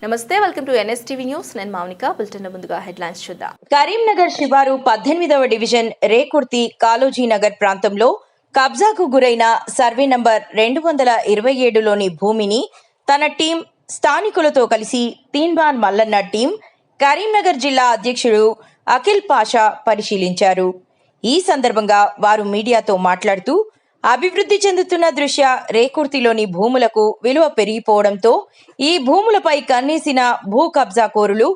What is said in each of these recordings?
నమస్తే, welcome to NSTV news. నేను Mounika. Bulletin ముందుగా హెడ్లైన్స్ చూద్దాం. కరీంనగర్ శివారు 18వ డివిజన్ రేకుర్తి కాళోజీ నగర్ ప్రాంతంలో కబ్జాకు గురైన సర్వే నంబర్ 227లోని భూమిని తన టీం స్థానికులతో కలిసి తీన్బాన్ మల్లన్న టీం కరీంనగర్ జిల్లా అధ్యక్షుడు అఖిల్ పాషా పరిశీలించారు. ఈ సందర్భంగా వారు మీడియాతో మాట్లాడుతూ అభివృద్ధి చెందుతున్న దృష్ట్యా రేకుర్తిలోని భూములకు విలువ పెరిగిపోవడంతో ఈ భూములపై కన్నేసిన భూ కబ్జాకోరులు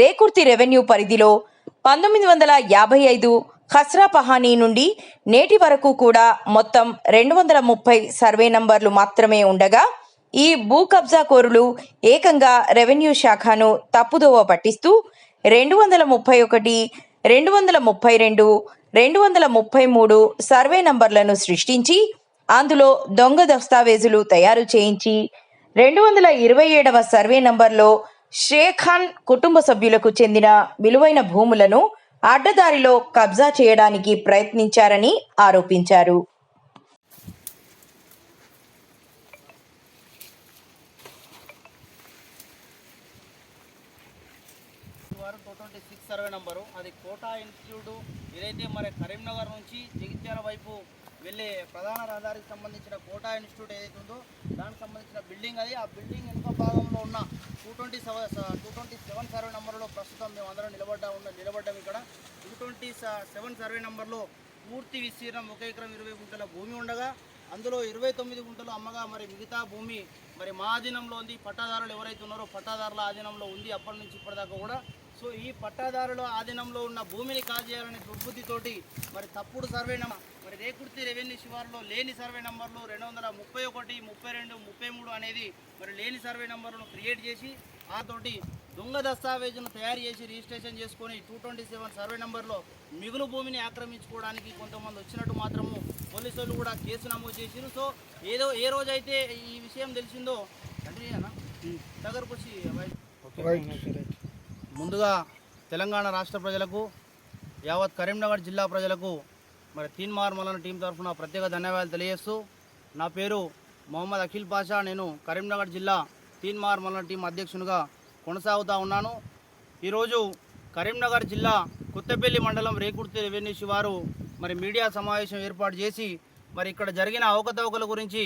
రేకుర్తి రెవెన్యూ పరిధిలో 1955 ఖస్రా పహానీ నుండి నేటి వరకు కూడా మొత్తం 230 సర్వే నంబర్లు మాత్రమే ఉండగా ఈ భూ కబ్జాకోరులు ఏకంగా రెవెన్యూ శాఖను తప్పుదోవ పట్టిస్తూ 231, 232, 233 సర్వే నంబర్లను సృష్టించి అందులో దొంగ దస్తావేజులు తయారు చేయించి 227వ సర్వే నంబర్లో షేఖాన్ కుటుంబ సభ్యులకు చెందిన విలువైన భూములను అడ్డదారిలో కబ్జా చేయడానికి ప్రయత్నించారని ఆరోపించారు. సర్వే నంబరు అది కోటా ఇన్స్టిట్యూట్ ఏదైతే మరి కరీంనగర్ నుంచి జగిత్యాల వైపు వెళ్ళే ప్రధాన రహదారికి సంబంధించిన కోటా ఇన్స్టిట్యూట్ ఏదైతే ఉందో దానికి సంబంధించిన బిల్డింగ్ అది. ఆ బిల్డింగ్ వెనుక భాగంలో ఉన్న 227 సర్వే నంబర్లో ప్రస్తుతం మేము అందరం నిలబడ్డాం. ఇక్కడ 227 సర్వే నంబర్లో పూర్తి విస్తీర్ణం 1 ఎకరం 20 గుంటల భూమి ఉండగా అందులో 29 గుంటలు అమ్మగా మరి మిగతా భూమి మరి మా ఆధీనంలో ఉంది. పట్టాదారులు ఎవరైతే ఉన్నారో పట్టాదారుల ఆధీనంలో ఉంది అప్పటి నుంచి ఇప్పటిదాకా కూడా. సో ఈ పట్టాదారుల ఆధీనంలో ఉన్న భూమిని కాజేయాలనే దుర్బుద్ధితోటి మరి తప్పుడు సర్వే నంబర్ మరి రేకుర్తి రెవెన్యూ శివారులో లేని సర్వే నంబర్లు 231, 32, 33 అనేది మరి లేని సర్వే నంబర్లను క్రియేట్ చేసి ఆ తోటి దొంగ దస్తావేజును తయారు చేసి రిజిస్ట్రేషన్ చేసుకొని 227 సర్వే నంబర్లో మిగులు భూమిని ఆక్రమించుకోవడానికి కొంతమంది వచ్చినట్టు మాత్రము పోలీసులు కూడా కేసు నమోదు చేసిరు. సో ఏ రోజైతే ఈ విషయం తెలిసిందో దగ్గరకు వచ్చి ముందుగా తెలంగాణ రాష్ట్ర ప్రజలకు యావత్ కరీంనగర్ జిల్లా ప్రజలకు మరి తీన్మార్ మల్లన్న టీం తరఫున ప్రత్యేక ధన్యవాదాలు తెలియజేస్తూ నా పేరు మొహమ్మద్ అఖిల్ పాషా. నేను కరీంనగర్ జిల్లా తీన్మార్ మల్లన్న టీం అధ్యక్షునిగా కొనసాగుతూ ఉన్నాను. ఈరోజు కరీంనగర్ జిల్లా కొత్తపల్లి మండలం రేకుర్తి రెవెన్యూ శివారు మరి మీడియా సమావేశం ఏర్పాటు చేసి మరి ఇక్కడ జరిగిన అవకతవకల గురించి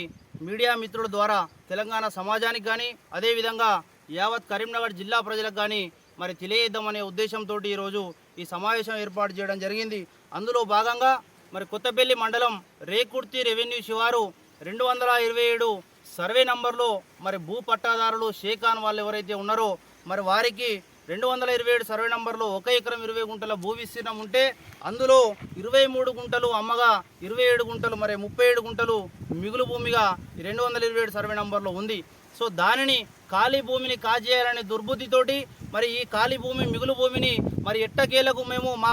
మీడియా మిత్రుల ద్వారా తెలంగాణ సమాజానికి కానీ అదేవిధంగా యావత్ కరీంనగర్ జిల్లా ప్రజలకు కానీ మరి తెలియజేద్దామనే ఉద్దేశంతో ఈరోజు ఈ సమావేశం ఏర్పాటు చేయడం జరిగింది. అందులో భాగంగా మరి కొత్తపల్లి మండలం రేకుర్తి రెవెన్యూ శివారు 227 సర్వే నంబర్లో మరి భూ పట్టాదారులు షేఖాన్ వాళ్ళు ఎవరైతే ఉన్నారో మరి వారికి 227 సర్వే నంబర్లో 1 ఎకరం 20 గుంటల భూ విస్తీర్ణం ఉంటే అందులో 23 గుంటలు అమ్మగా 27 గుంటలు మరి 37 గుంటలు మిగులు భూమిగా 227 సర్వే నంబర్లో ఉంది. సో దానిని ఖాళీ భూమిని కాజేయాలనే దుర్బుద్ధితోటి మరి ఈ ఖాళీ భూమి మిగులు భూమిని మరి ఎట్టకేలకు మేము మా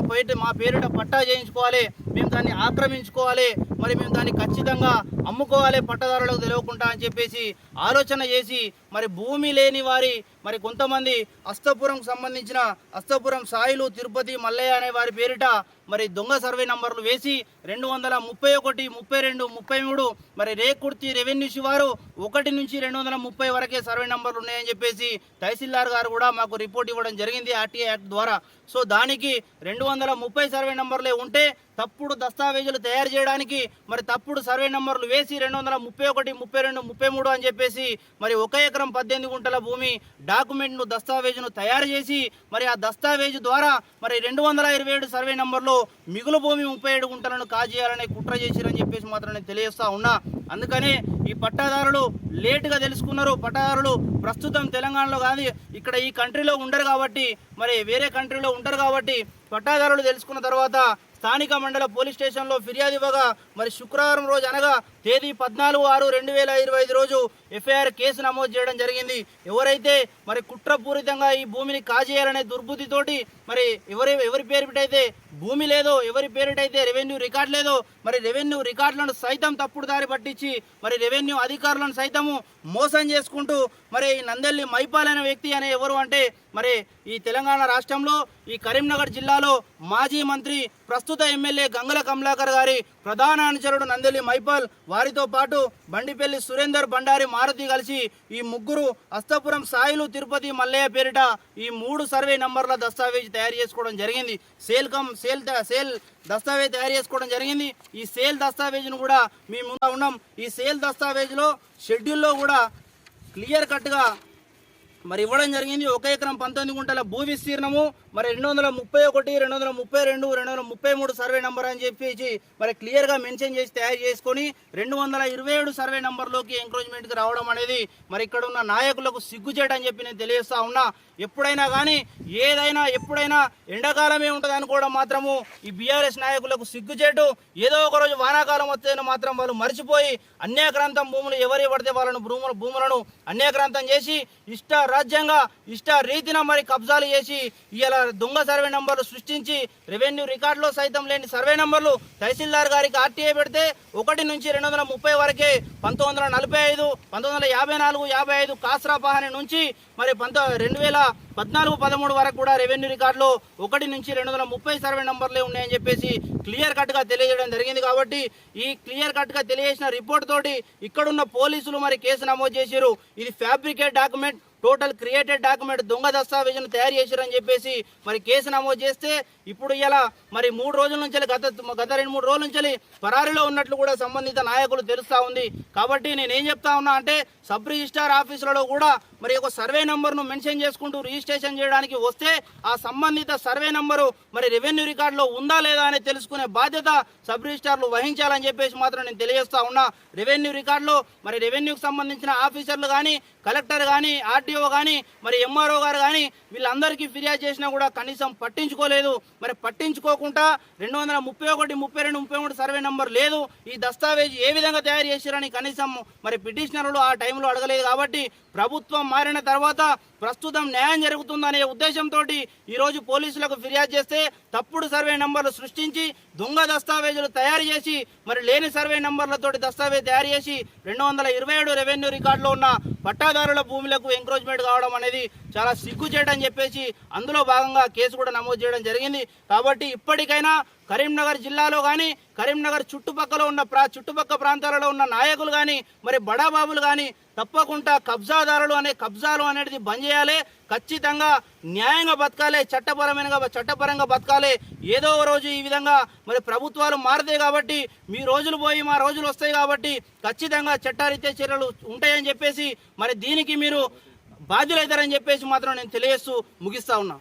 పేరిట పట్టా చేయించుకోవాలి, మేము దాన్ని ఆక్రమించుకోవాలి, మరి మేము దాన్ని ఖచ్చితంగా అమ్ముకోవాలి పట్టదారులకు తెలియకుండా అని చెప్పేసి ఆలోచన చేసి మరి భూమి లేని వారి మరి కొంతమంది అస్తపురంకు సంబంధించిన అస్తపురం సాయిలు తిరుపతి మల్లయ్య అనే వారి పేరిట మరి దొంగ సర్వే నంబర్లు వేసి 231, 32, 33 మరి రేకుర్తి రెవెన్యూ శివారు 1 నుంచి 230 వరకే సర్వే నంబర్లు ఉన్నాయని చెప్పేసి తహసీల్దార్ గారు కూడా మాకు రిపోర్ట్ ఇవ్వడం జరిగింది ఆర్టీఐ యాక్ట్ ద్వారా. సో దానికి 230 సర్వే నంబర్లే ఉంటే తప్పుడు దస్తావేజులు తయారు చేయడానికి మరి తప్పుడు సర్వే నంబర్లు వేసి 231, 32, 33 అని చెప్పేసి మరి 1 ఎకరం 18 గుంటల భూమి డాక్యుమెంట్ను దస్తావేజును తయారు చేసి మరి ఆ దస్తావేజు ద్వారా మరి 227 సర్వే నంబర్లో మిగులు భూమి 37 గుంటలను కాజేయాలనే కుట్ర చేసిరని చెప్పేసి మాత్రం నేను తెలియజేస్తా ఉన్నా. అందుకనే ఈ పట్టాదారులు లేటుగా తెలుసుకున్నారు. పట్టాదారులు ప్రస్తుతం తెలంగాణలో కాదు ఇక్కడ ఈ కంట్రీలో ఉండరు కాబట్టి మరి వేరే కంట్రీలో ఉంటారు కాబట్టి పట్టాదారులు తెలుసుకున్న తర్వాత స్థానిక మండల పోలీస్ స్టేషన్లో ఫిర్యాదు ఇవ్వగా మరి శుక్రవారం రోజు అనగా తేదీ 14/6/2025 రోజు ఎఫ్ఐఆర్ కేసు నమోదు చేయడం జరిగింది. ఎవరైతే మరి కుట్రపూరితంగా ఈ భూమిని కాజేయాలనే దుర్బుద్ధితోటి మరి ఎవరి పేరిటైతే భూమి లేదో, ఎవరి పేరిటైతే రెవెన్యూ రికార్డు లేదో మరి రెవెన్యూ రికార్డులను సైతం తప్పుడు దారి పట్టించి మరి రెవెన్యూ అధికారులను సైతము మోసం చేసుకుంటూ మరి నందెల్లి మైపాల్ అనే వ్యక్తి అనే ఎవరు అంటే మరి ఈ తెలంగాణ తెలంగాణ రాష్ట్రంలో ఈ కరీంనగర్ జిల్లాలో మాజీ మంత్రి ప్రస్తుత ఎమ్మెల్యే గంగుల కమలాకర్ గారి ప్రధాన అనుచరుడు నందెలి మైపాల్ వారితో పాటు బండిపల్లి సురేందర్ బండారి మారుతి కలిసి ఈ ముగ్గురు అస్తపురం సాయిలు తిరుపతి మల్లయ్య పేరిట ఈ 3 సర్వే నంబర్ల దస్తావేజ్ తయారు చేసుకోవడం జరిగింది. సేల్ దస్తావేజ్ తయారు చేసుకోవడం జరిగింది. ఈ సేల్ దస్తావేజ్ను కూడా మేము ముందు ఉన్నాం. ఈ సేల్ దస్తావేజ్లో షెడ్యూల్లో కూడా క్లియర్ కట్గా మరి ఇవ్వడం జరిగింది. 1 ఎకరం 19 గుంటల భూ విస్తీర్ణము మరి 231, 232, 233 సర్వే నంబర్ అని చెప్పేసి మరి క్లియర్గా మెన్షన్ చేసి తయారు చేసుకొని 227 సర్వే నంబర్లోకి ఎంక్రోచ్మెంట్కి రావడం అనేది మరి ఇక్కడ ఉన్న నాయకులకు సిగ్గుచేట అని చెప్పి నేను తెలియజేస్తా ఉన్నా. ఎప్పుడైనా కానీ ఎప్పుడైనా ఎండాకాలమే ఉంటుంది అనుకోవడం మాత్రము ఈ బీఆర్ఎస్ నాయకులకు సిగ్గుచేటు. ఏదో ఒకరోజు వానాకాలం వస్తేనే మాత్రం వాళ్ళు మర్చిపోయి అన్యాక్రాంతం భూములు ఎవరి పడితే వాళ్ళను భూములను అన్యాక్రాంతం చేసి రాజ్యంగా ఇష్ట రీతిన మరి కబ్జాలు చేసి ఇలా దొంగ సర్వే నంబర్లు సృష్టించి రెవెన్యూ రికార్డులో సైతం లేని సర్వే నంబర్లు తహసీల్దార్ గారికి ఆర్టీఐ పెడితే 1 నుంచి 230 వరకే 1945, 1954, 55 కాస్రా పహాని నుంచి మరి 2014-13 వరకు కూడా రెవెన్యూ రికార్డులో 1 నుంచి 230 సర్వే నంబర్లే ఉన్నాయని చెప్పేసి క్లియర్ కట్గా తెలియజేయడం జరిగింది. కాబట్టి ఈ క్లియర్ కట్గా తెలియజేసిన రిపోర్ట్ తోటి ఇక్కడున్న పోలీసులు మరి కేసు నమోదు చేశారు. ఇది fabricate document, total created document, దొంగ దస్తావేజును తయారు చేశారని చెప్పేసి మరి కేసు నమోదు చేస్తే ఇప్పుడు ఇలా మరి 3 రోజుల నుంచి గత 2-3 రోజుల నుంచి పరారీలో ఉన్నట్లు కూడా సంబంధిత నాయకులు తెలుస్తూ ఉంది. కాబట్టి నేనేం చెప్తా ఉన్నా అంటే సబ్ రిజిస్ట్రార్ ఆఫీసులలో కూడా మరి ఒక సర్వే నంబర్ను మెన్షన్ చేసుకుంటూ రిజిస్ట్రేషన్ చేయడానికి వస్తే ఆ సంబంధిత సర్వే నంబరు మరి రెవెన్యూ రికార్డులో ఉందా లేదా అని తెలుసుకునే బాధ్యత సబ్ రిజిస్ట్రార్లు వహించాలని చెప్పేసి మాత్రం నేను తెలియజేస్తా ఉన్నా. రెవెన్యూ రికార్డులో మరి రెవెన్యూకి సంబంధించిన ఆఫీసర్లు కానీ, కలెక్టర్ కానీ, ఆర్టీఓ కానీ, మరి ఎంఆర్ఓ గారు కానీ వీళ్ళందరికీ ఫిర్యాదు చేసినా కూడా కనీసం పట్టించుకోలేదు. మరి పట్టించుకోకుండా 231, 32, 33 సర్వే నంబర్ లేదు, ఈ దస్తావేజ్ ఏ విధంగా తయారు చేశారని కనీసం మరి పిటిషనర్లు ఆ టైంలో అడగలేదు. కాబట్టి ప్రభుత్వం మారిన తర్వాత ప్రస్తుతం న్యాయం జరుగుతుందనే ఉద్దేశంతో ఈరోజు పోలీసులకు ఫిర్యాదు చేస్తే తప్పుడు సర్వే నంబర్లు సృష్టించి దొంగ దస్తావేజులు తయారు చేసి మరి లేని సర్వే నంబర్లతోటి దస్తావేజ్ తయారు చేసి 227 రెవెన్యూ రికార్డులో ఉన్న పట్టాదారుల భూములకు ఎంక్రోచ్మెంట్ కావడం అనేది చాలా సిగ్గుచేటని చెప్పేసి అందులో భాగంగా కేసు కూడా నమోదు చేయడం జరిగింది. కాబట్టి ఇప్పటికైనా కరీంనగర్ జిల్లాలో కానీ, కరీంనగర్ చుట్టుపక్కల ప్రాంతాలలో ఉన్న నాయకులు కానీ, మరి బడాబాబులు కానీ తప్పకుండా కబ్జాలు అనేది బంద్ చేయాలి. ఖచ్చితంగా న్యాయంగా బతకాలి, చట్టపరంగా బతకాలి. ఏదో రోజు ఈ విధంగా మరి ప్రభుత్వాలు మారుతాయి కాబట్టి మీ రోజులు పోయి మా రోజులు వస్తాయి కాబట్టి ఖచ్చితంగా చట్టారీత్యా చర్యలు ఉంటాయని చెప్పేసి మరి దీనికి మీరు బాధ్యులైతారని చెప్పేసి మాత్రం నేను తెలియజేస్తూ ముగిస్తా ఉన్నా.